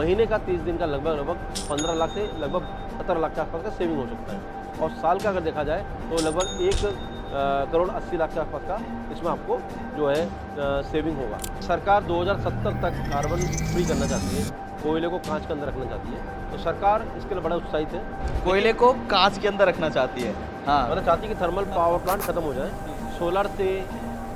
महीने का 30 दिन का लगभग 15 लाख से लगभग 17 लाख के आसपास का सेविंग हो सकता है। और साल का अगर देखा जाए तो लगभग 1,80,00,000 के आसपास का इसमें आपको जो है सेविंग होगा। सरकार 2070 तक कार्बन फ्री करना चाहती है, कोयले को कांच के अंदर रखना चाहती है, तो सरकार इसके लिए बड़ा उत्साहित है। कोयले को कांच के अंदर रखना चाहती है। हाँ, मतलब चाहती है कि थर्मल पावर प्लांट खत्म हो जाए, सोलर से,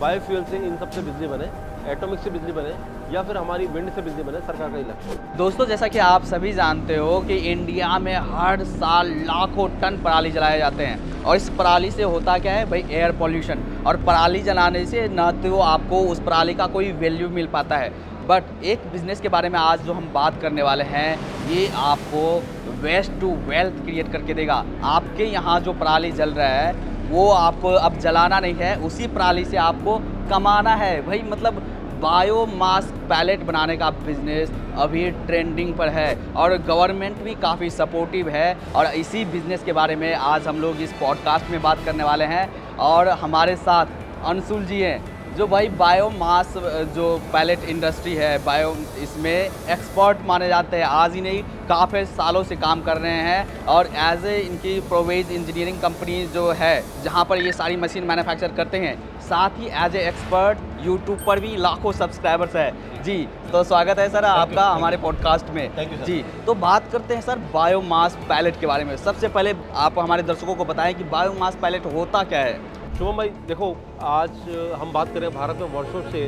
बायोफ्यूल से, इन सब से बिजली बने, एटॉमिक से बिजली बने या फिर हमारी विंड से बिजली बने, सरकार का ही लक्ष्य है। दोस्तों जैसा कि आप सभी जानते हो कि इंडिया में हर साल लाखों टन पराली जलाए जाते हैं और इस पराली से होता क्या है भाई, एयर पॉल्यूशन। और पराली जलाने से न तो आपको उस पराली का कोई वैल्यू मिल पाता है, बट एक बिजनेस के बारे में आज जो हम बात करने वाले हैं, ये आपको वेस्ट टू वेल्थ क्रिएट करके देगा। आपके यहाँ जो पराली जल रहा है वो आपको अब जलाना नहीं है, उसी पराली से आपको कमाना है भाई। मतलब बायोमास पैलेट बनाने का बिजनेस अभी ट्रेंडिंग पर है और गवर्नमेंट भी काफ़ी सपोर्टिव है। और इसी बिजनेस के बारे में आज हम लोग इस पॉडकास्ट में बात करने वाले हैं और हमारे साथ अंशुल जी हैं जो भाई बायोमास जो पैलेट इंडस्ट्री है, इसमें एक्सपर्ट माने जाते हैं। आज ही नहीं, काफ़ी सालों से काम कर रहे हैं और एज ए इनकी प्रोवेज इंजीनियरिंग कंपनी जो है जहां पर ये सारी मशीन मैन्युफैक्चर करते हैं, साथ ही एज ए एक्सपर्ट यूट्यूब पर भी लाखों सब्सक्राइबर्स है जी। तो स्वागत है सर आपका हमारे पॉडकास्ट में। Thank you sir. जी, तो बात करते हैं सर बायोमास पैलेट के बारे में। सबसे पहले आप हमारे दर्शकों को बताएं कि बायोमास पैलेट होता क्या है। शुभम भाई देखो, आज हम बात करें, भारत में वर्षों से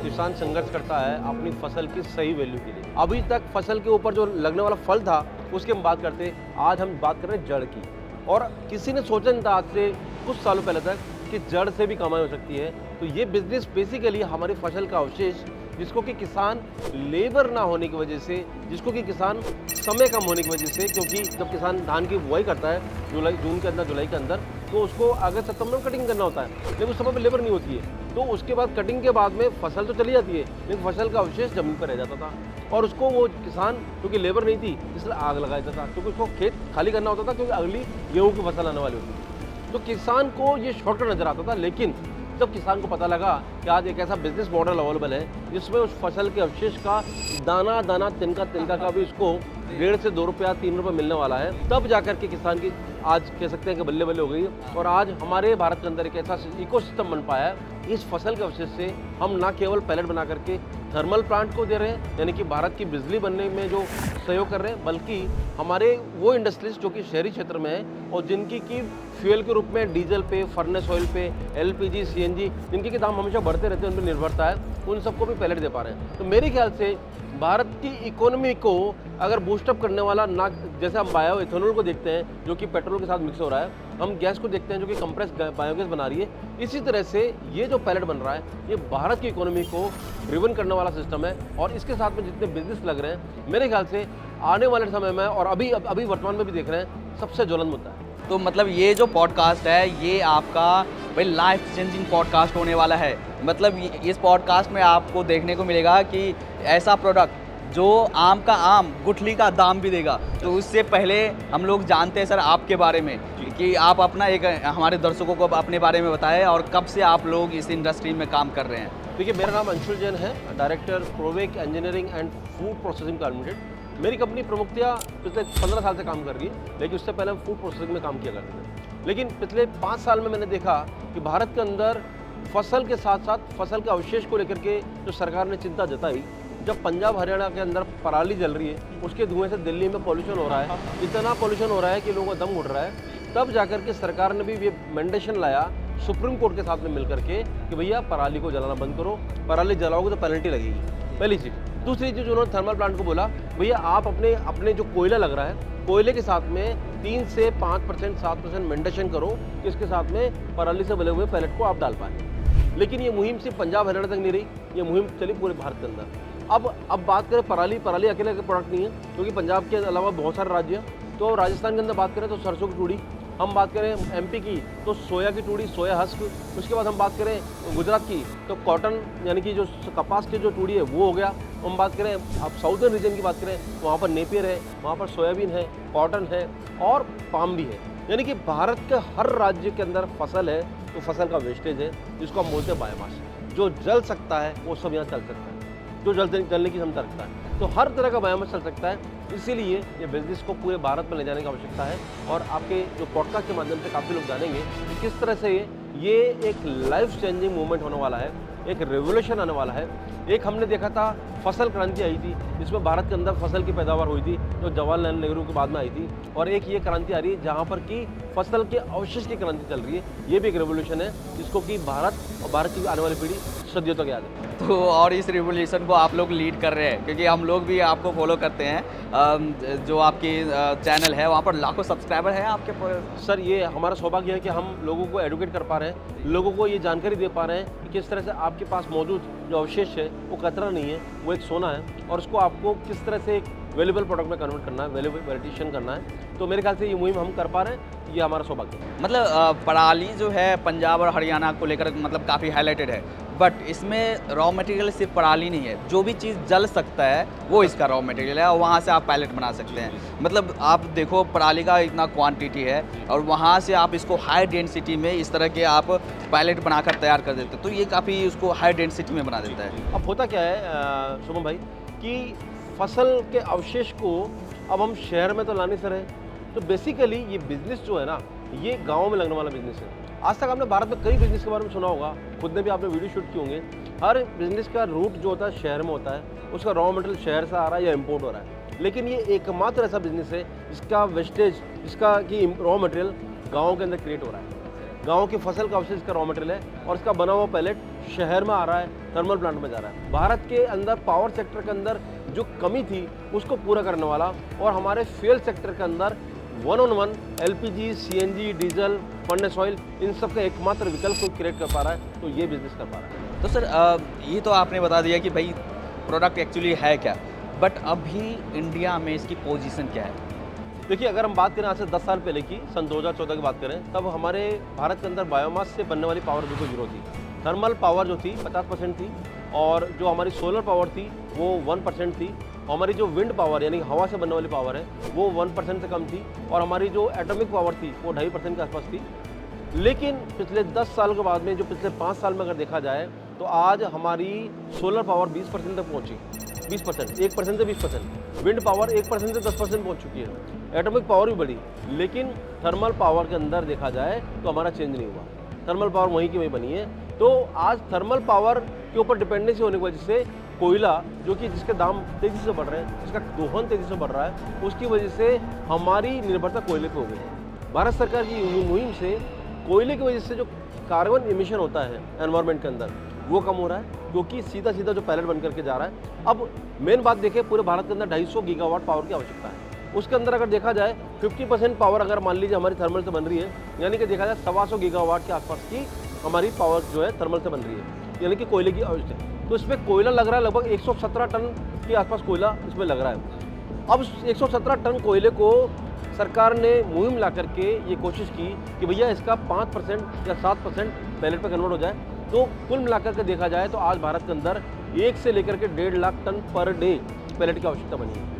किसान संघर्ष करता है अपनी फसल की सही वैल्यू के लिए। अभी तक फसल के ऊपर जो लगने वाला फल था उसकी हम बात करते, आज हम बात कर रहे हैं जड़ की। और किसी ने सोचा नहीं था आज से कुछ सालों पहले तक कि जड़ से भी कमाई हो सकती है। तो ये बिजनेस बेसिकली हमारी फसल का अवशेष, जिसको कि किसान लेबर ना होने की वजह से, जिसको कि किसान समय कम होने की वजह से, क्योंकि जब किसान धान की बुआई करता है जून के अंदर, जुलाई के अंदर, तो उसको अगस्त सितंबर में कटिंग करना होता है, लेकिन उस समय पर लेबर नहीं होती है। तो उसके बाद कटिंग के बाद में फसल तो चली जाती है, लेकिन फसल का अवशेष जमीन पर रह जाता था और उसको वो किसान, क्योंकि लेबर नहीं थी इसलिए आग लगा देता था, क्योंकि उसको खेत खाली करना होता था, क्योंकि अगली गेहूँ की फसल आने वाली होती थी। तो किसान को ये शॉर्टकट नजर आता था। लेकिन जब किसान को पता लगा कि आज एक ऐसा बिजनेस मॉडल अवेलेबल है जिसमें उस फसल के अवशेष का दाना दाना, तिनका तिनका का भी उसको 1.5 से 2 रुपया 3 रुपये मिलने वाला है, तब जाकर के किसान की आज कह सकते हैं कि बल्ले बल्ले हो गई। और आज हमारे भारत के अंदर एक ऐसा इकोसिस्टम बन पाया है, इस फसल के अवशेष से हम ना केवल पैलेट बना करके थर्मल प्लांट को दे रहे हैं, यानी कि भारत की बिजली बनने में जो सहयोग कर रहे हैं, बल्कि हमारे वो इंडस्ट्रीज जो कि शहरी क्षेत्र में है और जिनकी की फ्यूल के रूप में डीजल पे, फर्नेस ऑयल पे, एलपीजी, सीएनजी, जिनके के दाम हमेशा बढ़ते रहते हैं, उन पर निर्भरता है, उन सबको भी पैलेट दे पा रहे हैं। तो मेरे ख्याल से भारत की इकोनॉमी को अगर बूस्टअप करने वाला, ना जैसे हम बायो इथेनॉल को देखते हैं जो कि पेट्रोल के साथ मिक्स हो रहा है, हम गैस को देखते हैं जो कि कंप्रेस बायोगैस बना रही है, इसी तरह से ये जो पैलेट बन रहा है ये भारत की इकोनॉमी को ड्रिवन करने वाला सिस्टम है। और इसके साथ में जितने बिजनेस लग रहे हैं, मेरे ख्याल से आने वाले समय में और अभी वर्तमान में भी देख रहे हैं, सबसे ज्वलंत मुद्दा है। तो मतलब ये जो पॉडकास्ट है ये आपका भाई लाइफ चेंजिंग पॉडकास्ट होने वाला है। मतलब इस पॉडकास्ट में आपको देखने को मिलेगा कि ऐसा प्रोडक्ट जो आम का आम, गुठली का दाम भी देगा। तो उससे पहले हम लोग जानते हैं सर आपके बारे में कि आप अपना एक हमारे दर्शकों को अपने बारे में बताएं और कब से आप लोग इस इंडस्ट्री में काम कर रहे हैं। देखिए, मेरा नाम अंशुल जैन है, director Provek engineering and food processing limited. मेरी कंपनी प्रमुखतया पिछले 15 साल से काम कर रही है, लेकिन उससे पहले हम फूड प्रोसेसिंग में काम किया करते थे। लेकिन पिछले 5 साल में मैंने देखा कि भारत के अंदर फसल के साथ साथ फसल के अवशेष को लेकर के जो सरकार ने चिंता जताई, जब पंजाब हरियाणा के अंदर पराली जल रही है, उसके धुएं से दिल्ली में पॉल्यूशन हो रहा है, इतना पॉल्यूशन हो रहा है कि लोगों का दम घुट रहा है, तब जाकर के सरकार ने भी ये मैंडेशन लाया सुप्रीम कोर्ट के साथ में मिलकर के कि भैया पराली को जलाना बंद करो, पराली जलाओगे तो पेनल्टी लगेगी, पहली चीज़। दूसरी चीज़, उन्होंने थर्मल प्लांट को बोला भैया आप अपने जो कोयला लग रहा है, कोयले के साथ में 3 से 5%, 7% मेंटेशन करो, इसके साथ में पराली से बने हुए पैलेट को आप डाल पाए। लेकिन ये मुहिम सिर्फ पंजाब हरियाणा तक नहीं रही, ये मुहिम चली पूरे भारत के अंदर। अब बात करें पराली अकेले का प्रोडक्ट नहीं है, क्योंकि पंजाब के अलावा बहुत सारे राज्य हैं। तो राजस्थान के अंदर बात करें तो सरसों की तूड़ी, हम बात करें एमपी की तो सोया की तूड़ी, सोया हस्क, उसके बाद हम बात करें गुजरात की तो कॉटन, यानी कि जो कपास की जो तूड़ी है वो हो गया। हम बात करें आप साउदर्न रीजन की बात करें, वहाँ पर नेपियर है, वहाँ पर सोयाबीन है, कॉटन है और पाम भी है। यानी कि भारत के हर राज्य के अंदर फसल है, तो फसल का वेस्टेज है जिसको हम बोलते हैं बायोमास। जो जल सकता है वो सब यहाँ चल सकता है। जो जलने की क्षमता रखता है। तो हर तरह का बायोमास चल सकता है, इसीलिए ये बिजनेस को पूरे भारत में ले जाने की आवश्यकता है। और आपके जो पॉडकास्ट के माध्यम से काफ़ी लोग जानेंगे कि किस तरह से ये एक लाइफ चेंजिंग मूवमेंट होने वाला है, एक रेवोल्यूशन आने वाला है। एक हमने देखा था फसल क्रांति आई थी, जिसमें भारत के अंदर फसल की पैदावार हुई थी, जो जवाहरलाल नेहरू के बाद में आई थी। और एक ये क्रांति आ रही है जहाँ पर कि फसल के अवशेष की क्रांति चल रही है। ये भी एक रेवोल्यूशन है जिसको कि भारत और भारत की आने वाली पीढ़ी सदियों तक याद है। तो और इस रिवोल्यूशन को आप लोग लीड कर रहे हैं, क्योंकि हम लोग भी आपको फॉलो करते हैं। जो आपकी चैनल है वहाँ पर लाखों सब्सक्राइबर हैं आपके सर, ये हमारा सौभाग्य है कि हम लोगों को एडुकेट कर पा रहे हैं, लोगों को ये जानकारी दे पा रहे हैं कि किस तरह से आपके पास मौजूद जो अवशेष है वो कचरा नहीं है, वो एक सोना है, और उसको आपको किस तरह से एक वैल्यूएबल प्रोडक्ट में कन्वर्ट करना है, वैल्यूएडिशन करना है। तो मेरे ख्याल से ये मुहिम हम कर पा रहे हैं, ये हमारा सौभाग्य है। मतलब पराली जो है पंजाब और हरियाणा को लेकर मतलब काफ़ी हाईलाइटेड है, बट इसमें रॉ मटेरियल सिर्फ पराली नहीं है, जो भी चीज़ जल सकता है वो इसका रॉ मटेरियल है, और वहाँ से आप पैलेट बना सकते हैं। मतलब आप देखो पराली का इतना क्वांटिटी है, और वहाँ से आप इसको हाई डेंसिटी में इस तरह के आप पैलेट बनाकर तैयार कर देते हैं, तो ये काफ़ी उसको हाई डेंसिटी में बना देता है। अब होता क्या है शुभम भाई कि फसल के अवशेष को अब हम शहर में तो ला नहीं रहे, तो बेसिकली ये बिजनेस जो है ना, ये गाँव में लगने वाला बिजनेस है। आज तक आपने भारत में कई बिजनेस के बारे में सुना होगा, खुद ने भी आपने वीडियो शूट किए होंगे। हर बिजनेस का रूट जो होता है शहर में होता है, उसका रॉ मटेरियल शहर से आ रहा है या इम्पोर्ट हो रहा है। लेकिन ये एकमात्र ऐसा बिजनेस है जिसका वेस्टेज, जिसका कि रॉ मटेरियल गाँव के अंदर क्रिएट हो रहा है। गाँव की फसल का अवशेष का रॉ मटेरियल है, और इसका बना हुआ पैलेट शहर में आ रहा है, थर्मल प्लांट में जा रहा है। भारत के अंदर पावर सेक्टर के अंदर जो कमी थी उसको पूरा करने वाला, और हमारे फ्यूल सेक्टर के अंदर 1-on-1 LPG, CNG, diesel, furnace oil, इन सब का एकमात्र विकल्प को क्रिएट कर पा रहा है, तो ये बिजनेस कर पा रहा है। तो सर ये तो आपने बता दिया कि भाई प्रोडक्ट एक्चुअली है क्या, बट अभी इंडिया में इसकी पोजीशन क्या है? देखिए, अगर हम बात करें आज से 10 साल पहले की, सन 2014 की बात करें, तब हमारे भारत के अंदर बायोमास से बनने वाली पावर बिल्कुल जीरो थी। थर्मल पावर जो थी 50% थी, और जो हमारी सोलर पावर थी वो 1% थी। हमारी जो विंड पावर यानी हवा से बनने वाली पावर है वो 1% से कम थी, और हमारी जो एटॉमिक पावर थी वो 2.5% के आसपास थी। लेकिन पिछले 10 साल के बाद में, जो पिछले 5 साल में अगर देखा जाए, तो आज हमारी सोलर पावर 20% तक पहुँची। 20%, 1% से 20%। विंड पावर 1% से 10% पहुँच चुकी है। एटॉमिक पावर भी बढ़ी, लेकिन थर्मल पावर के अंदर देखा जाए तो हमारा चेंज नहीं हुआ। थर्मल पावर वहीं की वहीं बनी है। तो आज थर्मल पावर के ऊपर डिपेंडेंसी होने की वजह से कोयला, जो कि जिसके दाम तेज़ी से बढ़ रहे हैं, जिसका दोहन तेज़ी से बढ़ रहा है, उसकी वजह से हमारी निर्भरता कोयले पे हो गई है। भारत सरकार की मुहिम से कोयले की वजह से जो कार्बन इमिशन होता है एनवायरनमेंट के अंदर, वो कम हो रहा है, क्योंकि सीधा सीधा जो पैलेट बन करके जा रहा है। अब मेन बात देखें, पूरे भारत के अंदर 250 गीगावाट पावर की आवश्यकता है। उसके अंदर अगर देखा जाए 50% पावर अगर मान लीजिए हमारी थर्मल से बन रही है, यानी कि देखा जाए 125 गीगावाट के आसपास की हमारी पावर जो है थर्मल से बन रही है, यानी कि कोयले की आवश्यकता है। तो इसमें कोयला लग रहा है, लगभग 117 टन के आसपास कोयला इसमें लग रहा है। अब 117 टन कोयले को सरकार ने मुहिम ला करके ये कोशिश की कि भैया इसका 5% या 7% पैलेट पे कन्वर्ट हो जाए। तो कुल मिलाकर के देखा जाए तो आज भारत के अंदर 1 से लेकर के 1.5 lakh ton per day pellet की आवश्यकता बनी है।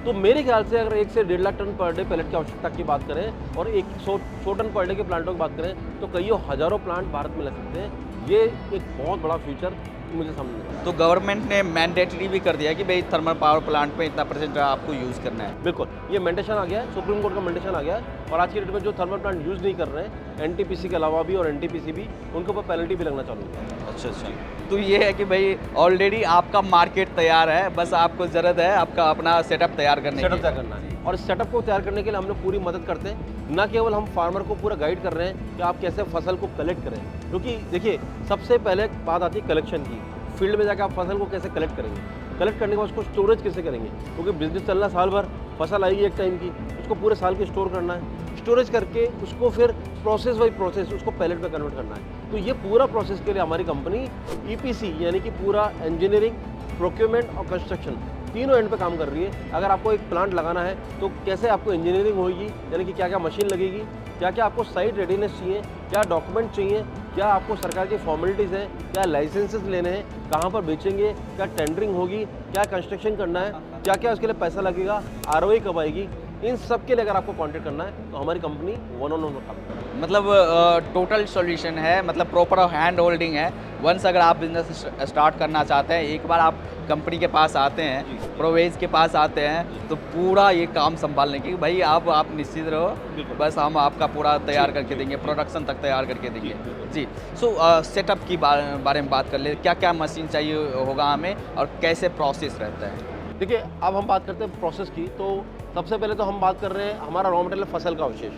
तो मेरे ख्याल से अगर 1 से 1.5 lakh ton per day pellet की आवश्यकता की बात करें, और 100 टन पर डे के प्लांटों की बात करें, तो कईयों हज़ारों प्लांट भारत में लग सकते हैं। ये एक बहुत बड़ा फ्यूचर मुझे समझ। तो गवर्नमेंट ने मैंडेटरी भी कर दिया कि भाई थर्मल पावर प्लांट पे इतना % आपको यूज़ करना है। बिल्कुल, ये मैंडेशन आ गया है, सुप्रीम कोर्ट का मैंडेशन आ गया है, और आज की डेट में जो थर्मल प्लांट यूज़ नहीं कर रहे हैं, NTPC के अलावा भी और NTPC भी, उनके ऊपर पेनल्टी भी लगना चालू है। अच्छा। तो ये है कि भाई ऑलरेडी आपका मार्केट तैयार है, बस आपको ज़रूरत है आपका अपना सेटअप तैयार करने की। सेटअप तैयार करना है, और इस सेटअप को तैयार करने के लिए हम लोग पूरी मदद करते हैं। न केवल हम फार्मर को पूरा गाइड कर रहे हैं कि आप कैसे फसल को कलेक्ट करें, क्योंकि देखिए सबसे पहले बात आती है कलेक्शन की। फील्ड में जाकर आप फसल को कैसे कलेक्ट करेंगे, कलेक्ट करने के बाद उसको स्टोरेज कैसे करेंगे, क्योंकि बिजनेस चलना साल भर, फसल आएगी एक टाइम की, उसको पूरे साल की स्टोर करना है। स्टोरेज करके उसको फिर प्रोसेस बाई प्रोसेस उसको पैलेट में कन्वर्ट करना है। तो ये पूरा प्रोसेस के लिए हमारी कंपनी EPC यानी कि पूरा इंजीनियरिंग, प्रोक्योरमेंट और कंस्ट्रक्शन तीनों एंड पे काम कर रही है। अगर आपको एक प्लांट लगाना है तो कैसे आपको इंजीनियरिंग होगी, यानी कि क्या क्या मशीन लगेगी, क्या क्या आपको साइट रेडीनेस चाहिए, क्या डॉक्यूमेंट चाहिए, क्या आपको सरकार की फॉर्मेलिटीज़ हैं, क्या लाइसेंसेस लेने हैं, कहाँ पर बेचेंगे, क्या टेंडरिंग होगी, क्या कंस्ट्रक्शन करना है, क्या क्या उसके लिए पैसा लगेगा, ROI कब आएगी, इन सब के लिए अगर आपको कॉन्टेक्ट करना है तो हमारी कंपनी 1-on-1 काम करती है। मतलब टोटल सॉल्यूशन है, मतलब प्रॉपर हैंड होल्डिंग है। वंस अगर आप बिजनेस स्टार्ट करना चाहते हैं, एक बार आप कंपनी के पास आते जी, हैं, जी। प्रोवेज के पास आते हैं, तो पूरा ये काम संभालने की भाई आप निश्चित रहो, बिल्कुल। बस हम आपका पूरा तैयार जी, करके जी, देंगे, जी। प्रोडक्शन तक तैयार करके जी, देंगे। बिल्कुल। जी, सो सेटअप की बारे में बात कर ले, क्या-क्या मशीन चाहिए होगा हमें और कैसे प्रोसेस रहता है? देखिए, अब हम बात करते हैं प्रोसेस की, तो सबसे पहले तो हम बात कर रहे हैं हमारा रॉ मटेरियल फसल का अवशेष।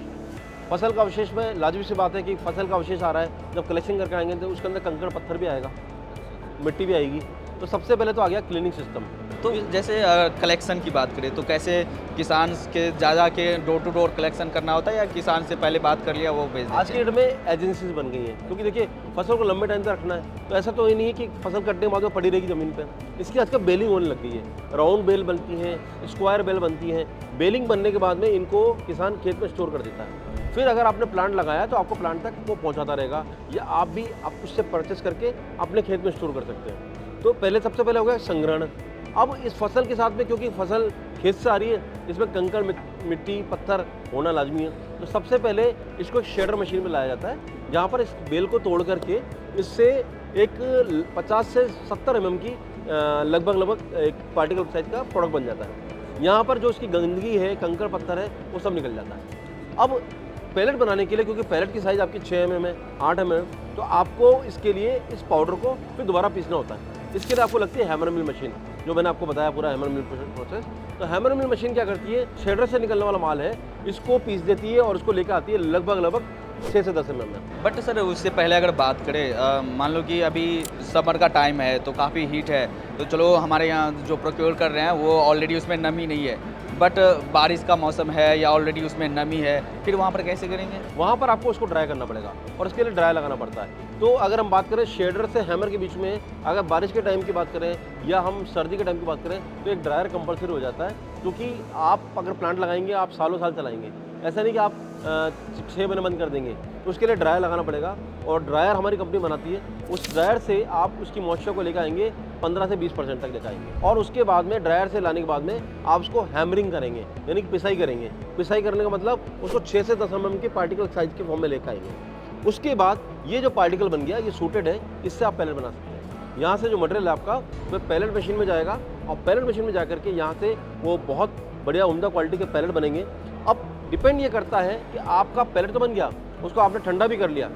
फसल का अवशेष में लाज़मी सी बात है कि फसल का अवशेष आ रहा है, जब कलेक्शन करके आएँगे तो उसके अंदर कंकड़ पत्थर भी आएगा, मिट्टी भी आएगी। तो सबसे पहले तो आ गया क्लीनिंग सिस्टम। तो जैसे कलेक्शन की बात करें तो कैसे किसान के ज़्यादा के डोर टू डोर कलेक्शन करना होता है या किसान से पहले बात कर लिया वो भेज आज देते के हैं? डेट में एजेंसीज बन गई हैं, क्योंकि देखिए फसल को लंबे टाइम तक रखना है, तो ऐसा तो ही नहीं है कि फसल कटने के बाद वो पड़ी रहेगी ज़मीन पे। इसकी आजकल बेलिंग होने लग गई है, राउंड बेल बनती हैं, स्क्वायर बेल बनती हैं। बेलिंग बनने के बाद में इनको किसान खेत में स्टोर कर देता है। फिर अगर आपने प्लांट लगाया तो आपको प्लांट तक वो पहुंचाता रहेगा, या आप भी आप उससे परचेस करके अपने खेत में स्टोर कर सकते हैं। तो पहले सबसे पहले हो गया संग्रहण। अब इस फसल के साथ में, क्योंकि फसल खेत से आ रही है, इसमें कंकड़ मिट्टी पत्थर होना लाजमी है, तो सबसे पहले इसको एक शेडर मशीन में लाया जाता है, जहाँ पर इस बेल को तोड़ करके इससे एक 50 से 70 mm की लगभग एक पार्टिकल साइज का प्रोडक्ट बन जाता है। यहाँ पर जो उसकी गंदगी है, कंकड़ पत्थर है, वो सब निकल जाता है। अब पैलेट बनाने के लिए, क्योंकि पैलेट की साइज़ आपकी 6 mm है, 8 mm है, तो आपको इसके लिए इस पाउडर को फिर दोबारा पीसना होता है। इसके लिए आपको लगती है हैमर मिल मशीन, जो मैंने आपको बताया पूरा हैमर मिल प्रोसेस। तो हैमर मिल मशीन क्या करती है, शेडर से निकलने वाला माल है, इसको पीस देती है और उसको लेकर आती है लगभग 6 से 10 mm में। बट सर उससे पहले अगर बात करें, मान लो कि अभी समर का टाइम है तो काफ़ी हीट है, तो चलो हमारे यहाँ जो प्रोक्योर कर रहे हैं वो ऑलरेडी उसमें नमी नहीं है, बट बारिश का मौसम है या ऑलरेडी उसमें नमी है, फिर वहाँ पर कैसे करेंगे? वहाँ पर आपको उसको ड्राई करना पड़ेगा और इसके लिए ड्राई लगाना पड़ता है। तो अगर हम बात करें शेडर से हैमर के बीच में, अगर बारिश के टाइम की बात करें या हम सर्दी के टाइम की बात करें, तो एक ड्रायर कंपलसरी हो जाता है, क्योंकि आप अगर प्लांट लगाएंगे आप सालों साल चलाएंगे। ऐसा नहीं कि आप 6 महीने बंद कर देंगे, तो उसके लिए ड्रायर लगाना पड़ेगा। और ड्रायर हमारी कंपनी बनाती है, उस ड्रायर से आप उसकी मॉइस्चर को लेकर आएंगे 15 से 20% तक लेकर आएंगे, और उसके बाद में ड्रायर से लाने के बाद में आप उसको हैमरिंग करेंगे, यानी कि पिसाई करेंगे। पिसाई करने का मतलब उसको 6 से 10 mm के पार्टिकल साइज के फॉर्म में लेकर आएंगे। उसके बाद ये जो पार्टिकल बन गया, ये सूटेड है, इससे आप पैलेट बना सकते हैं। यहाँ से जो मटेरियल है आपका वो पैलेट मशीन में जाएगा, और पैलेट मशीन में जा करके यहाँ से वो बहुत बढ़िया उम्दा क्वालिटी के पैलेट बनेंगे। अब डिपेंड ये करता है कि आपका पैलेट तो बन गया, उसको आपने ठंडा भी कर लिया,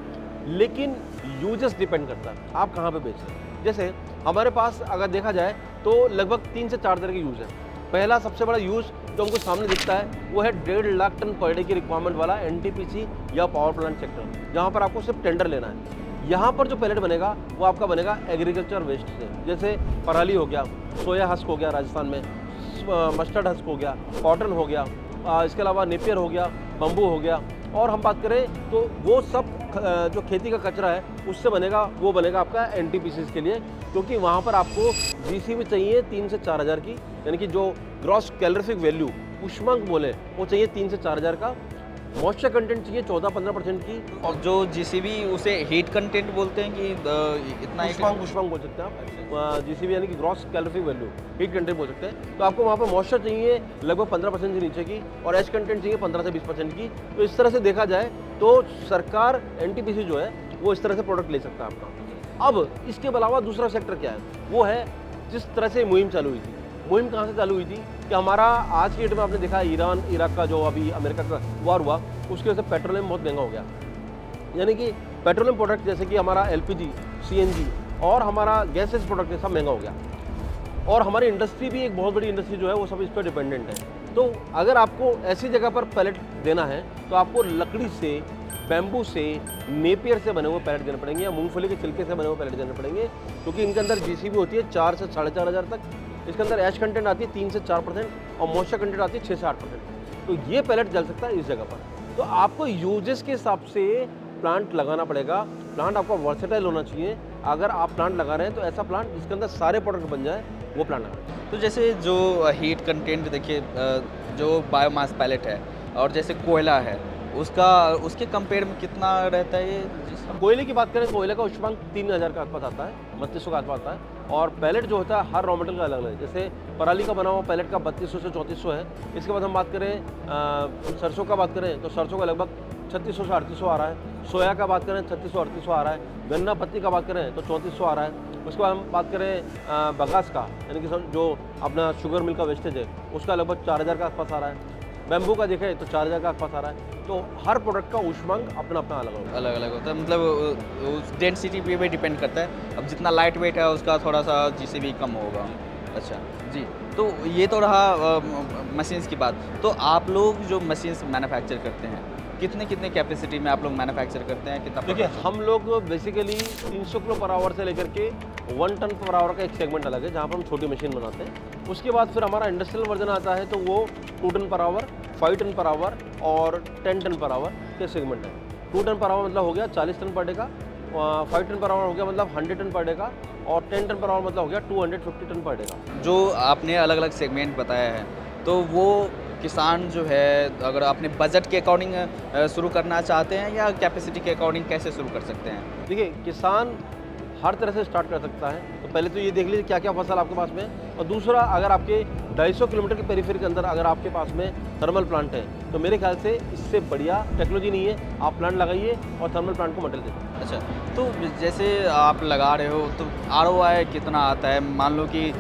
लेकिन यूजेस डिपेंड करता है आप कहाँ पे बेच रहे हैं। जैसे हमारे पास अगर देखा जाए तो लगभग 3 से 4 तरह के यूज़ है। पहला सबसे बड़ा यूज़ जो हमको सामने दिखता है वो है 1.5 लाख टन पर डे की रिक्वायरमेंट वाला एनटीपीसी या पावर प्लांट सेक्टर, जहाँ पर आपको सिर्फ टेंडर लेना है। यहाँ पर जो पैलेट बनेगा वो आपका बनेगा एग्रीकल्चर वेस्ट से, जैसे पराली हो गया, सोया हस्क हो गया राजस्थान में, मस्टर्ड हस्क हो गया, कॉटन हो गया, इसके अलावा नेपियर हो गया, बम्बू हो गया। और हम बात करें तो वो सब जो खेती का कचरा है उससे बनेगा, वो बनेगा आपका एनटीपीसी के लिए, क्योंकि वहाँ पर आपको जीसीबी चाहिए 3 से 4 हज़ार की, यानी कि जो ग्रॉस कैलोरीफिक वैल्यू ऊष्मांक बोले वो चाहिए 3 से 4 हज़ार का, मॉइस्चर कंटेंट चाहिए 14-15% की, और जो जीसीबी उसे हीट कंटेंट बोलते हैं कि इतना ऊष्मांक बोल सकते हैं आप, जीसीबी यानी कि gross calorific value, heat content बोल सकते हैं। तो आपको वहाँ पर मॉइस्चर चाहिए लगभग 15% से नीचे की, और एच कंटेंट चाहिए 15 से 20% की। तो इस तरह से देखा जाए तो सरकार एनटीपीसी जो है वो इस तरह से प्रोडक्ट ले सकता है आपका। अब इसके अलावा दूसरा सेक्टर क्या है, वो है जिस तरह से मुहिम चालू हुई थी। मुहिम कहाँ से चालू हुई थी कि हमारा आज की डेट में आपने देखा ईरान इराक का जो अभी अमेरिका का वार हुआ, उसकी वजह से पेट्रोलियम बहुत महंगा हो गया, यानी कि पेट्रोलियम प्रोडक्ट जैसे कि हमारा एलपीजी, सीएनजी और हमारा गैसेस प्रोडक्ट सब महंगा हो गया, और हमारी इंडस्ट्री भी एक बहुत बड़ी इंडस्ट्री जो है वो सब इस पर डिपेंडेंट है। तो अगर आपको ऐसी जगह पर पैलेट देना है तो आपको लकड़ी से, बैम्बू से, नेपियर से बने हुए पैलेट देने पड़ेंगे, या मूंगफली के छिलके से बने हुए पैलेट देने पड़ेंगे, क्योंकि इनके अंदर जीसीबी होती है 4 से 4.5 हज़ार तक, इसके अंदर एच कंटेंट आती है 3 से 4% और मॉइस्चर कंटेंट आती है 6 से 8%। तो ये पैलेट जल सकता है इस जगह पर। तो आपको यूजेस के हिसाब से प्लांट लगाना पड़ेगा। प्लांट आपका वर्सेटाइल होना चाहिए। अगर आप प्लांट लगा रहे हैं तो ऐसा प्लांट जिसके अंदर सारे प्रोडक्ट बन जाए, वो प्लांट लगाना। तो जैसे जो हीट कंटेंट देखिए, जो बायोमास पैलेट है और जैसे कोयला है उसके कंपेयर में कितना रहता है ये? कोयले की बात करें, कोयले का ऊष्मांक 3000 के आसपास आता है, 3200 के आसपास आता है। और पैलेट जो होता है हर रॉ मटेरियल का अलग अलग है। जैसे पराली का बना हुआ पैलेट का 3200 से 3400 है। इसके बाद हम बात करें सरसों का बात करें तो सरसों का लगभग 3600 से 3800 आ रहा है। सोया का बात करें 3600 3800 आ रहा है। गन्ना पत्ती का बात करें तो 3400 आ रहा है। उसके बाद हम बात करें बगास का, यानी कि जो अपना शुगर मिल का वेस्टेज है, उसका लगभग 4000 के आसपास आ रहा है। बैम्बू का देखें तो 4000 के आसपास आ रहा है। तो हर प्रोडक्ट का ऊष्मांक अपना अपना अलग होगा। अलग अलग होता है, मतलब उस डेंसिटी पे भी डिपेंड करता है। अब जितना लाइट वेट है उसका थोड़ा सा जीसीबी कम होगा। अच्छा जी, तो ये तो रहा मशीन्स की बात। तो आप लोग जो मशीन्स मैन्युफैक्चर करते हैं, कितने कितने कैपेसिटी में आप लोग मैन्युफैक्चर करते हैं, कितना देखिए, production? हम लोग बेसिकली 300 किलो पर आवर से लेकर के 1 टन पर आवर का एक सेगमेंट अलग है, जहाँ पर हम छोटी मशीन बनाते हैं। उसके बाद फिर हमारा इंडस्ट्रियल वर्जन आता है, तो वो 2 ton per hour, 5 ton per hour और 10 टन पर आवर के सेगमेंट है। 2 टन पर आवर मतलब हो गया 40 टन पर डे का, 5 टन पर आवर हो गया मतलब 100 टन पर डे का, और 10 टन पर आवर मतलब हो गया 250 टन पर डे का। जो आपने अलग अलग सेगमेंट बताया है, तो वो किसान जो है अगर अपने बजट के अकॉर्डिंग शुरू करना चाहते हैं या कैपेसिटी के अकॉर्डिंग कैसे शुरू कर सकते हैं? देखिए, किसान हर तरह से स्टार्ट कर सकता है। तो पहले तो ये देख लीजिए क्या क्या फसल आपके पास में है, और दूसरा, अगर आपके 250 किलोमीटर के पेरीफेरी के अंदर अगर आपके पास में थर्मल प्लांट है, तो मेरे ख्याल से इससे बढ़िया टेक्नोलॉजी नहीं है। आप प्लांट लगाइए और थर्मल प्लांट को मटेरियल दे। अच्छा, तो जैसे आप लगा रहे हो तो आरओआई कितना आता है? मान लो कि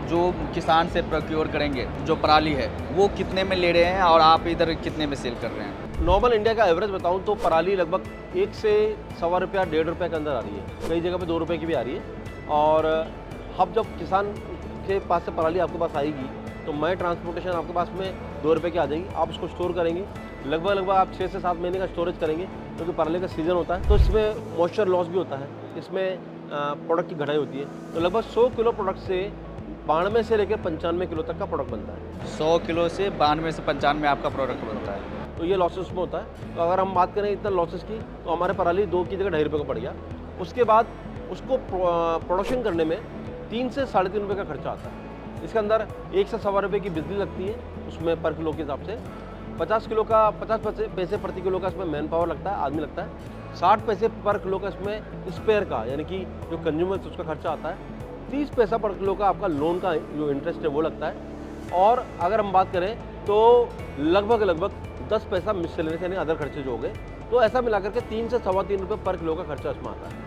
जो किसान से प्रोक्योर करेंगे जो पराली है, वो कितने में ले रहे हैं और आप इधर कितने में सेल कर रहे हैं? नॉर्मल इंडिया का एवरेज बताऊं तो पराली लगभग 1 से सवा रुपया, 1.5 रुपये के अंदर आ रही है। कई जगह पे 2 रुपये की भी आ रही है। और अब जब किसान के पास से पराली आपके पास आएगी, तो मैं ट्रांसपोर्टेशन आपके पास में 2 रुपये की आ जाएगी। आप उसको स्टोर करेंगे, लगभग आप 6 से 7 महीने का स्टोरेज करेंगे, क्योंकि पराली का सीज़न होता है, तो इसमें मॉइस्चर लॉस भी होता है, इसमें प्रोडक्ट की घटाई होती है। तो लगभग 100 किलो प्रोडक्ट से 92 से लेकर 95 किलो तक का प्रोडक्ट बनता है। 100 किलो से 92 से 95 आपका प्रोडक्ट बनता है। तो ये लॉसेस में होता है। तो अगर हम बात करें इतना लॉसेस की, तो हमारे पराली 2 की जगह 2.5 रुपये का पड़ गया। उसके बाद उसको प्रोडक्शन करने में 3 से 3.5 रुपये का खर्चा आता है। इसके अंदर 1 से सवा रुपये की बिजली लगती है उसमें पर किलो के हिसाब से। 50 किलो का 50 पैसे प्रति किलो का इसमें मैन पावर लगता है, आदमी लगता है। 60 पैसे पर किलो का इसमें स्पेयर का, यानी कि जो कंज्यूमर उसका खर्चा आता है। 30 पैसा पर किलो का आपका लोन का जो इंटरेस्ट है वो लगता है। और अगर हम बात करें तो लगभग 10 पैसा मिसलेनियस यानी अदर खर्चे जो हो गए, तो ऐसा मिलाकर के 3 से सवा 3 रुपये पर किलो का खर्चा इसमें आता है।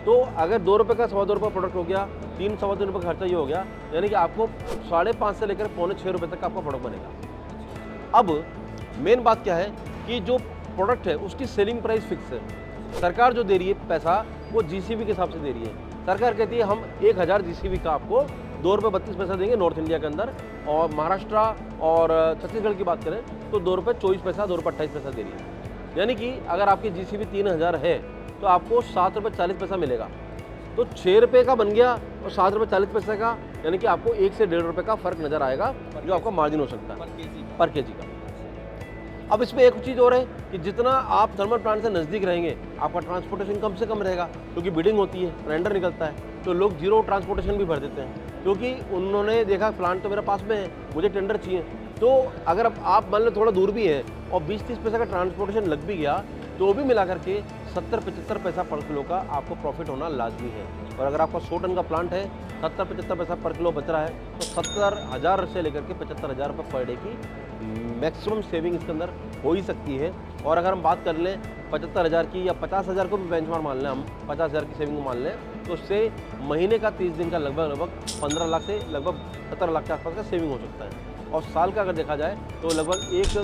तो अगर 2 रुपये का 2.25 रुपये प्रोडक्ट हो गया, 3 सवा 3 रुपये का खर्चा ये हो गया, यानी कि आपको 5.5 से लेकर 5.25 रुपये तक का आपका प्रोडक्ट बनेगा। अब मेन बात क्या है कि जो प्रोडक्ट है उसकी सेलिंग प्राइस फिक्स है। सरकार जो दे रही है पैसा, वो जीसीबी के हिसाब से दे रही है। सरकार कहती है हम 1000 जीसीबी का आपको 2 रुपये 32 पैसा देंगे नॉर्थ इंडिया के अंदर, और महाराष्ट्र और छत्तीसगढ़ की बात करें तो 2 रुपये 24 पैसा, 2 रुपये 28 पैसा दे रही है। यानी कि अगर आपकी जीसीबी 3000 है तो आपको 7 रुपये 40 पैसा मिलेगा। तो 6 रुपये का बन गया और 7 रुपये 40 पैसे का, यानी कि आपको 1 से 1.5 रुपये का फ़र्क नज़र आएगा, जो आपका मार्जिन हो सकता है पर केजी का। अब इसमें एक चीज़ और है कि जितना आप थर्मल प्लांट से नज़दीक रहेंगे, आपका ट्रांसपोर्टेशन कम से कम रहेगा, क्योंकि बिडिंग होती है, टेंडर निकलता है, तो लोग जीरो ट्रांसपोर्टेशन भी भर देते हैं, क्योंकि उन्होंने देखा प्लांट तो मेरे पास में है, मुझे टेंडर चाहिए। तो अगर अब आप मान लो थोड़ा दूर भी है और 20-30 पैसा का ट्रांसपोर्टेशन लग भी गया, तो भी मिला करके 70-75 पैसा पर किलो का आपको प्रॉफिट होना लाजमी है। और अगर आपका 100 टन का प्लांट है, 70-75 पैसा पर किलो बच रहा है, तो 70,000 से लेकर के 75,000 रुपये पर डे की मैक्सिमम सेविंग इसके अंदर हो ही सकती है। और अगर हम बात कर लें 75,000 की या 50,000 को भी बेंचमार्क मान लें, हम 50,000 की सेविंग मान लें, तो उससे महीने का 30 दिन का लगभग 15 लाख से लगभग 17 लाख के आसपास का सेविंग हो सकता है। और साल का अगर देखा जाए तो लगभग 1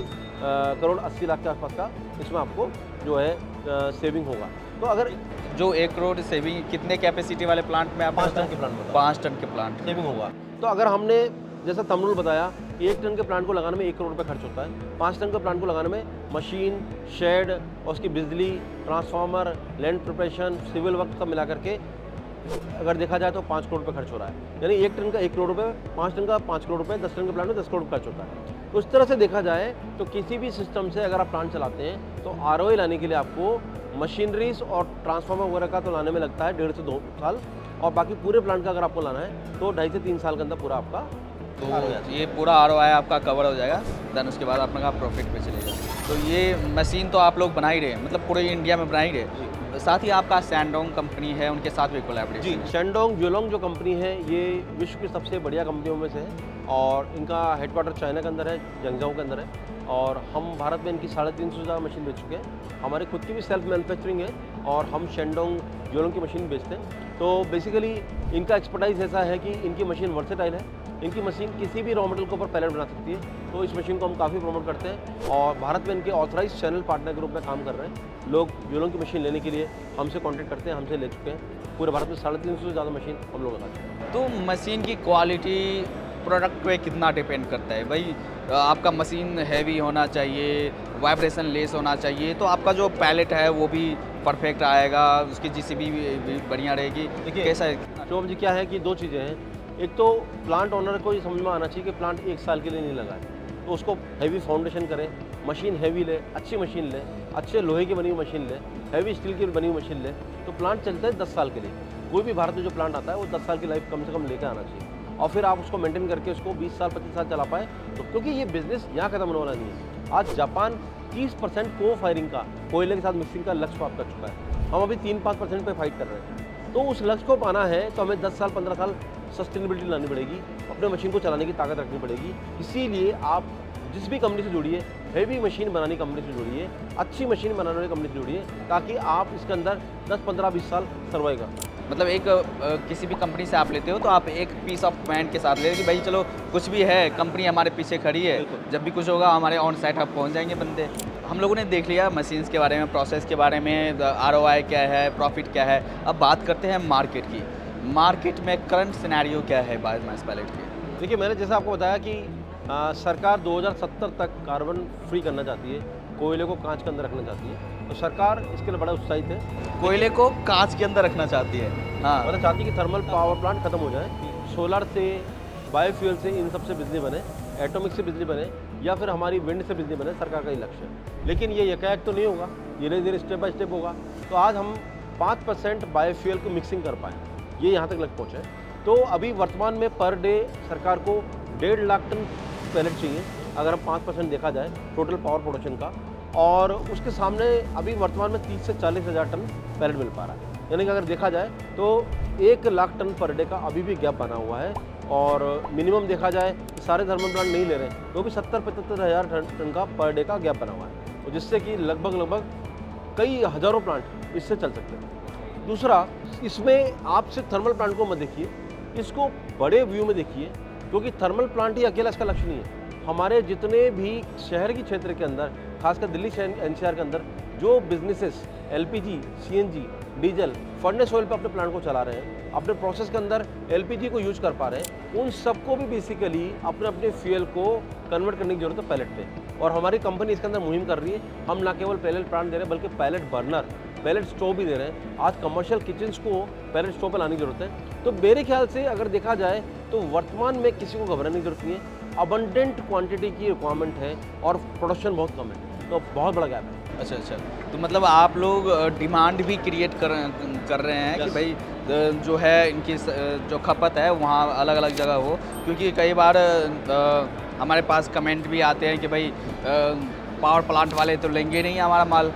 करोड़ 80 लाख के आसपास का इसमें आपको जो है सेविंग होगा। तो अगर जो 1 करोड़ सेविंग कितने कैपेसिटी वाले प्लांट में आप 5 टन के प्लांट में 5 टन के प्लांट सेविंग होगा। तो अगर हमने जैसा तमरुल बताया कि 1 टन के प्लांट को लगाने में 1 करोड़ रुपये खर्च होता है, 5 टन के प्लांट को लगाने में मशीन, शेड और उसकी बिजली, transformer, land preparation, civil work सब मिला करके अगर देखा जाए तो 5 करोड़ रुपये खर्च हो रहा है। यानी 1 टन का 1 करोड़ रुपये, 5 टन का 5 करोड़ रुपये, 10 टन के प्लांट में 10 करोड़ खर्च होता है। तो उस तरह से देखा जाए तो किसी भी सिस्टम से अगर आप प्लांट चलाते हैं तो आरओआई लाने के लिए आपको मशीनरीज और ट्रांसफार्मर वगैरह का तो लाने में लगता है 1.5 से 2 साल, और बाकी पूरे प्लांट का अगर आपको लाना है तो 2.5 से 3 साल के अंदर पूरा आपका तो ये पूरा आरओआई आपका कवर हो जाएगा। देन उसके बाद अपना प्रॉफिट पे चलेगा। तो ये मशीन तो आप लोग बना ही रहे, मतलब पूरे इंडिया में बना ही रहे। साथ ही आपका सैंडोंग कंपनी है, उनके साथ भी कोलैबोरेशन जी, है। शेंडोंग ज्वेलोंग जो कंपनी है ये विश्व की सबसे बढ़िया कंपनियों में से है और इनका हेडक्वार्टर चाइना के अंदर है, जंगजाऊ के अंदर है और हम भारत में इनकी 350 से ज़्यादा मशीन बेच चुके हैं। हमारी खुद की भी सेल्फ मैन्युफैक्चरिंग है और हम शेंडोंग ज्वेलोंग की मशीन बेचते हैं। तो बेसिकली इनका एक्सपर्टाइज ऐसा है कि इनकी मशीन वर्सेटाइल है, इनकी मशीन किसी भी रॉ मटेरियल के ऊपर पैलेट बना सकती है। तो इस मशीन को हम काफ़ी प्रमोट करते हैं और भारत में इनके ऑथराइज चैनल पार्टनर के रूप में काम कर रहे हैं। लोग ज्वेलोंग की मशीन लेने के लिए हमसे कॉन्टैक्ट करते हैं, हमसे ले चुके हैं। पूरे भारत में 350 से ज़्यादा मशीन हम लोग लगा चुके हैं। तो मशीन की क्वालिटी प्रोडक्ट पे कितना डिपेंड करता है भाई? आपका मशीन हैवी होना चाहिए, वाइब्रेशन लेस होना चाहिए, तो आपका जो पैलेट है वो भी परफेक्ट आएगा, उसकी जीसीबी भी बढ़िया रहेगी। देखिए, कैसा है? शोभ जी क्या है कि 2 चीज़ें हैं। एक तो प्लांट ओनर को ये समझ में आना चाहिए कि प्लांट 1 साल के लिए नहीं लगा है, तो उसको हैवी फाउंडेशन करे, मशीन हैवी ले, अच्छी मशीन ले, अच्छे लोहे की बनी हुई मशीन ले, हैवी स्टील की बनी हुई मशीन ले, तो प्लांट चलता है 10 साल के लिए। कोई भी भारत में जो प्लांट आता है वो 10 साल की लाइफ कम से कम लेकर आना चाहिए और फिर आप उसको मेंटेन करके उसको 20 साल 25 साल चला पाए, तो क्योंकि ये बिजनेस यहाँ खत्म होने वाला नहीं है। आज जापान 30% को फायरिंग का, कोयले के साथ मिक्सिंग का लक्ष्य प्राप्त कर चुका है। हम अभी 3-5% पे फाइट कर रहे हैं। तो उस लक्ष्य को पाना है तो हमें 10 साल 15 साल सस्टेनेबिलिटी लानी पड़ेगी, अपने मशीन को चलाने की ताकत रखनी पड़ेगी। इसीलिए आप जिस भी कंपनी से जुड़िए, हैवी मशीन बनाने कंपनी से जुड़िए, अच्छी मशीन बनाने वाली कंपनी से जुड़िए, ताकि आप इसके अंदर 10, 15, 20 साल सर्वाइव कर पाएँ। मतलब एक किसी भी कंपनी से आप लेते हो तो आप एक पीस ऑफ माइंड के साथ ले कि भाई चलो कुछ भी है, कंपनी हमारे पीछे खड़ी है, बिल्कुल। जब भी कुछ होगा हमारे ऑन साइट अब पहुंच जाएंगे बंदे। हम लोगों ने देख लिया मशीन्स के बारे में, प्रोसेस के बारे में, ROI क्या है, प्रॉफिट क्या है। अब बात करते हैं मार्केट की। मार्केट में करंट सिनेरियो क्या है बायोमास पैलेट की? देखिए, मैंने जैसा आपको बताया कि सरकार 2070 तक कार्बन फ्री करना चाहती है, कोयले को कांच के अंदर रखना चाहती है, तो सरकार इसके लिए बड़ा उत्साहित है। कोयले को कांच के अंदर रखना चाहती है। हाँ, मतलब चाहती है कि थर्मल पावर प्लांट खत्म हो जाए, सोलर से, बायोफ्यूल से, इन सब से बिजली बने, एटॉमिक से बिजली बने या फिर हमारी विंड से बिजली बने, सरकार का ही लक्ष्य है। लेकिन ये एकाएक तो नहीं होगा, धीरे धीरे स्टेप बाय स्टेप होगा। तो आज हम 5% बायोफ्यूल की मिक्सिंग कर पाएँ, ये यहाँ तक लग पहुँचे। तो अभी वर्तमान में पर डे सरकार को 1.5 लाख टन पैलेट चाहिए, अगर हम 5% देखा जाए टोटल पावर प्रोडक्शन का, और उसके सामने अभी वर्तमान में 30 से 40 हज़ार टन पैलेट मिल पा रहा है। यानी कि अगर देखा जाए तो 1 लाख टन पर डे का अभी भी गैप बना हुआ है और मिनिमम देखा जाए सारे थर्मल प्लांट नहीं ले रहे हैं तो भी 70-75 हज़ार टन का पर डे का गैप बना हुआ है, तो जिससे कि लगभग कई हज़ारों प्लांट इससे चल सकते हैं। दूसरा, इसमें आप सिर्फ थर्मल प्लांट को मत देखिए, इसको बड़े व्यू में देखिए, क्योंकि थर्मल प्लांट ही अकेला इसका लक्ष्य नहीं है। हमारे जितने भी शहर के क्षेत्र के अंदर, खासकर दिल्ली NCR के अंदर जो businesses LPG, CNG, diesel, furnace oil पे अपने प्लांट को चला रहे हैं, अपने प्रोसेस के अंदर LPG को यूज कर पा रहे हैं, उन सबको भी बेसिकली अपने अपने फ्यूल को कन्वर्ट करने की जरूरत है पैलेट पे। और हमारी कंपनी इसके अंदर मुहिम कर रही है। हम ना केवल पैलेट प्लांट दे रहे हैं बल्कि पैलेट बर्नर, पैलेट स्टोव भी दे रहे हैं। आज कमर्शियल किचन्स को पैलेट स्टोव पर लाने की जरूरत है। तो मेरे ख्याल से अगर देखा जाए तो वर्तमान में किसी को घबराने की जरूरत नहीं है। अबंडेंट क्वांटिटी की रिक्वायरमेंट है और प्रोडक्शन बहुत कम है, तो बहुत बड़ा गैप है। अच्छा, तो मतलब आप लोग डिमांड भी क्रिएट कर रहे हैं कि भाई जो है इनकी जो खपत है वहाँ अलग अलग जगह हो, क्योंकि कई बार हमारे पास कमेंट भी आते हैं कि भाई पावर प्लांट वाले तो लेंगे नहीं हमारा माल।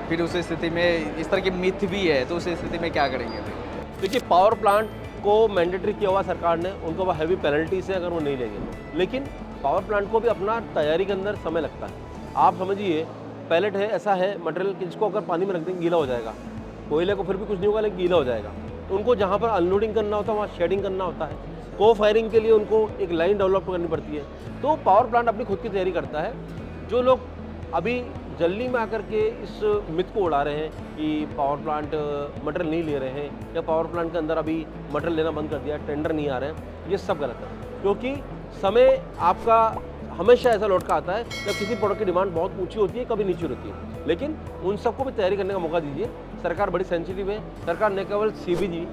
फिर उस स्थिति में इस तरह की मिथ भी है, तो उस स्थिति में क्या करेंगे भाई? देखिए, पावर प्लांट को मैंडेटरी किया हुआ सरकार ने, उनको वह हैवी पेनल्टी से अगर वो नहीं लेंगे तो। लेकिन पावर प्लांट को भी अपना तैयारी के अंदर समय लगता है। आप समझिए, पैलेट है ऐसा है मटेरियल कि जिसको अगर पानी में रख देंगे गीला हो जाएगा, कोयले को फिर भी कुछ नहीं होगा लेकिन गीला हो जाएगा। तो उनको जहाँ पर अनलोडिंग करना होता है वहाँ शेडिंग करना होता है, को फायरिंग के लिए उनको एक लाइन डेवलप करनी पड़ती है। तो पावर प्लांट अपनी खुद की तैयारी करता है। जो लोग अभी जल्दी में आकर के इस मिथ को उड़ा रहे हैं कि पावर प्लांट मटेरियल नहीं ले रहे हैं या पावर प्लांट के अंदर अभी मटेरियल लेना बंद कर दिया, टेंडर नहीं आ रहे हैं, ये सब गलत है। क्योंकि समय आपका हमेशा ऐसा लौट का आता है जब किसी प्रोडक्ट की डिमांड बहुत ऊंची होती है, कभी नीची होती है। लेकिन उन सबको भी तैयारी करने का मौका दीजिए। सरकार बड़ी सेंसिटिव है। सरकार न केवल CBG,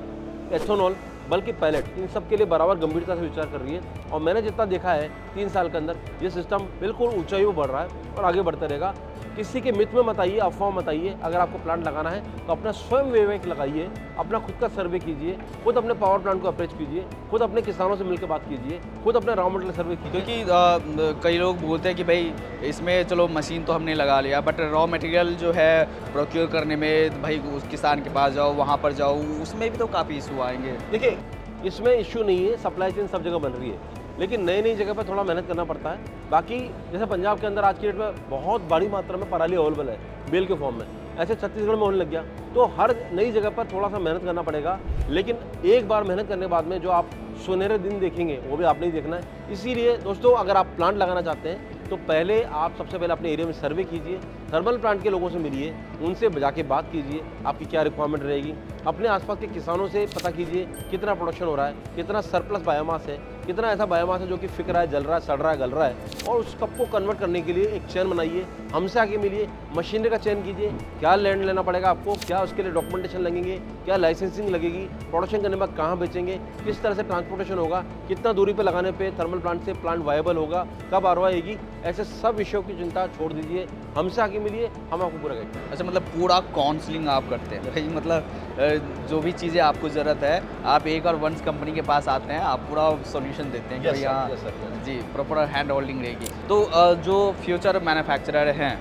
एथेनॉल बल्कि पैलेट, इन सब के लिए बराबर गंभीरता से विचार कर रही है। और मैंने जितना देखा है 3 साल के अंदर ये सिस्टम बिल्कुल ऊंचाई पर बढ़ रहा है और आगे बढ़ता रहेगा। किसी के मिथ में मत आइए, अफवाह मत आइए। अगर आपको प्लांट लगाना है तो अपना स्वयं विवेक लगाइए, अपना खुद का सर्वे कीजिए, खुद अपने पावर प्लांट को अप्रोच कीजिए, खुद अपने किसानों से मिलकर बात कीजिए, खुद अपने रॉ मटेरियल सर्वे कीजिए। क्योंकि कई लोग बोलते हैं कि भाई इसमें चलो मशीन तो हमने लगा लिया, बट रॉ मटेरियल जो है प्रोक्योर करने में भाई उस किसान के पास जाओ, वहाँ पर जाओ, उसमें भी तो काफ़ी इशू आएंगे। देखिए, इसमें इश्यू नहीं है, सप्लाई चेन सब जगह बन रही है, लेकिन नई नई जगह पर थोड़ा मेहनत करना पड़ता है। बाकी जैसे पंजाब के अंदर आज की डेट में बहुत बड़ी मात्रा में पराली अवेलेबल है बेल के फॉर्म में, ऐसे छत्तीसगढ़ में होने लग गया। तो हर नई जगह पर थोड़ा सा मेहनत करना पड़ेगा, लेकिन एक बार मेहनत करने के बाद में जो आप सुनहरे दिन देखेंगे वो भी आपने ही देखना है। इसीलिए दोस्तों, अगर आप प्लांट लगाना चाहते हैं तो पहले आप सबसे पहले अपने एरिया में सर्वे कीजिए, थर्मल प्लांट के लोगों से मिलिए, उनसे जाके बात कीजिए आपकी क्या रिक्वायरमेंट रहेगी। अपने आसपास के किसानों से पता कीजिए कितना प्रोडक्शन हो रहा है, कितना सरप्लस बायोमास है, कितना ऐसा बायोमास है जो कि फिक रहा है, जल रहा है, सड़ रहा है, गल रहा है, और उस कप को कन्वर्ट करने के लिए एक चेन बनाइए। हमसे आके मिलिए, मशीनरी का चयन कीजिए, क्या लैंड लेना पड़ेगा आपको, क्या उसके लिए डॉक्यूमेंटेशन लगेंगे, क्या लाइसेंसिंग लगेगी, प्रोडक्शन करने के बाद कहाँ बेचेंगे, किस तरह से ट्रांसपोर्टेशन होगा, कितना दूरी पर लगाने पे थर्मल प्लांट से प्लांट वायबल होगा, कब आरओआई आएगी, ऐसे सब विषयों की चिंता छोड़ दीजिए, हमसे आके मिलिए, हम आपको पूरा गाइड करेंगे। अच्छा, मतलब पूरा काउंसलिंग आप करते हैं भाई, मतलब जो भी चीज़ें आपको ज़रूरत है आप एक और वंस कंपनी के पास आते हैं, आप पूरा सॉल्यूशन देते हैं कि Yes, भाई sir, हाँ yes, sir, yes. जी प्रॉपर हैंड होल्डिंग रहेगी। तो जो फ्यूचर मैन्युफैक्चरर हैं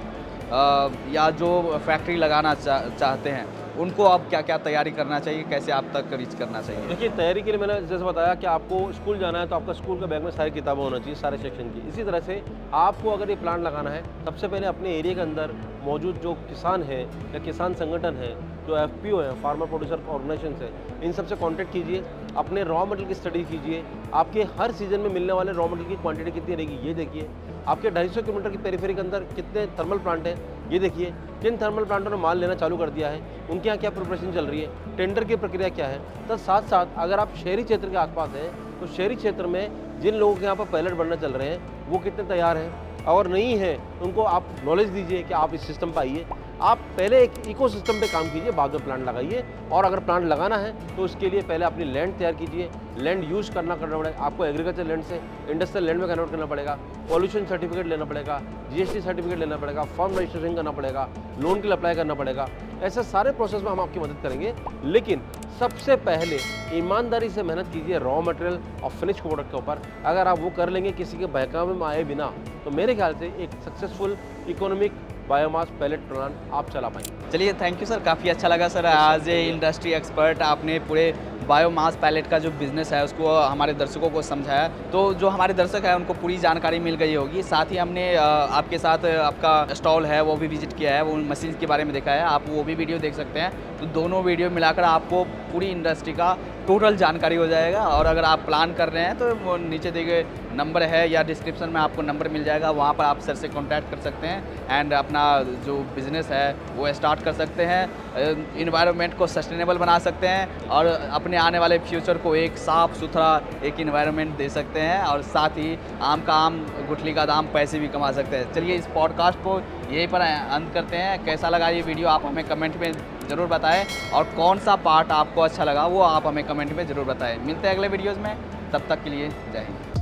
या जो फैक्ट्री लगाना चाहते हैं, उनको अब क्या क्या तैयारी करना चाहिए, कैसे आप तक रीच करना चाहिए? देखिए, तैयारी के लिए मैंने जैसे बताया कि आपको स्कूल जाना है तो आपका स्कूल का बैग में सारी किताबें होना चाहिए, सारे सेक्शन की। इसी तरह से आपको अगर ये प्लांट लगाना है, सबसे पहले अपने एरिया के अंदर मौजूद जो किसान है या किसान संगठन है, जो एफपीओ है, फार्मर प्रोड्यूसर ऑर्गेनाइजेशन है, इन सबसे कांटेक्ट कीजिए, अपने रॉ मटेरियल की स्टडी कीजिए, आपके हर सीजन में मिलने वाले रॉ मटेरियल की क्वांटिटी कितनी रहेगी ये देखिए, आपके 250 किलोमीटर की पेरीफेरी के अंदर कितने थर्मल प्लांट हैं ये देखिए, किन थर्मल प्लांटों ने माल लेना चालू कर दिया है, उनके यहाँ क्या प्रिपरेशन चल रही है, टेंडर की प्रक्रिया क्या है। तो साथ साथ अगर आप शहरी क्षेत्र के आसपास हैं तो शहरी क्षेत्र में जिन लोगों के यहाँ पर पैलेट बनना चल रहे हैं वो कितने तैयार हैं, और नहीं है उनको आप नॉलेज दीजिए कि आप इस सिस्टम पर आइए। आप पहले एक इकोसिस्टम पे काम कीजिए, बाद में प्लांट लगाइए। और अगर प्लांट लगाना है तो उसके लिए पहले अपनी लैंड तैयार कीजिए, लैंड यूज़ करना पड़ेगा आपको, एग्रीकल्चर लैंड से इंडस्ट्रियल लैंड में कन्वर्ट करना पड़ेगा, पॉल्यूशन सर्टिफिकेट लेना पड़ेगा, जीएसटी सर्टिफिकेट लेना पड़ेगा, फॉर्म रजिस्ट्रेशन करना पड़ेगा, लोन के लिए अप्लाई करना पड़ेगा। ऐसे सारे प्रोसेस में हम आपकी मदद करेंगे, लेकिन सबसे पहले ईमानदारी से मेहनत कीजिए रॉ मटेरियल और फिनिश प्रोडक्ट के ऊपर। अगर आप वो कर लेंगे किसी के बहकावे में आए बिना, तो मेरे ख्याल से एक successful economic biomass pellet plant आप चला पाएंगे। चलिए, थैंक यू सर, काफ़ी अच्छा लगा sir, as a industry expert आपने पूरे बायोमास पैलेट का जो बिज़नेस है उसको हमारे दर्शकों को समझाया। तो जो हमारे दर्शक हैं उनको पूरी जानकारी मिल गई होगी। साथ ही हमने आपके साथ आपका स्टॉल है वो भी विजिट किया है, वो मशीन के बारे में देखा है, आप वो भी वीडियो देख सकते हैं। तो दोनों वीडियो मिलाकर आपको पूरी इंडस्ट्री का टोटल जानकारी हो जाएगा। और अगर आप प्लान कर रहे हैं तो वो नीचे दिए गए नंबर है या डिस्क्रिप्शन में आपको नंबर मिल जाएगा, वहाँ पर आप सर से कॉन्टैक्ट कर सकते हैं एंड अपना जो बिज़नेस है वो स्टार्ट कर सकते हैं, इन्वायरमेंट को सस्टेनेबल बना सकते हैं और अपने आने वाले फ्यूचर को एक साफ़ सुथरा एक इन्वायरमेंट दे सकते हैं, और साथ ही आम का आम गुठली का दाम पैसे भी कमा सकते हैं। चलिए, इस पॉडकास्ट को यहीं पर अंत करते हैं। कैसा लगा ये वीडियो आप हमें कमेंट में ज़रूर बताएं, और कौन सा पार्ट आपको अच्छा लगा वो आप हमें कमेंट में ज़रूर बताएं। मिलते हैं अगले वीडियोज़ में, तब तक के लिए जय हिंद।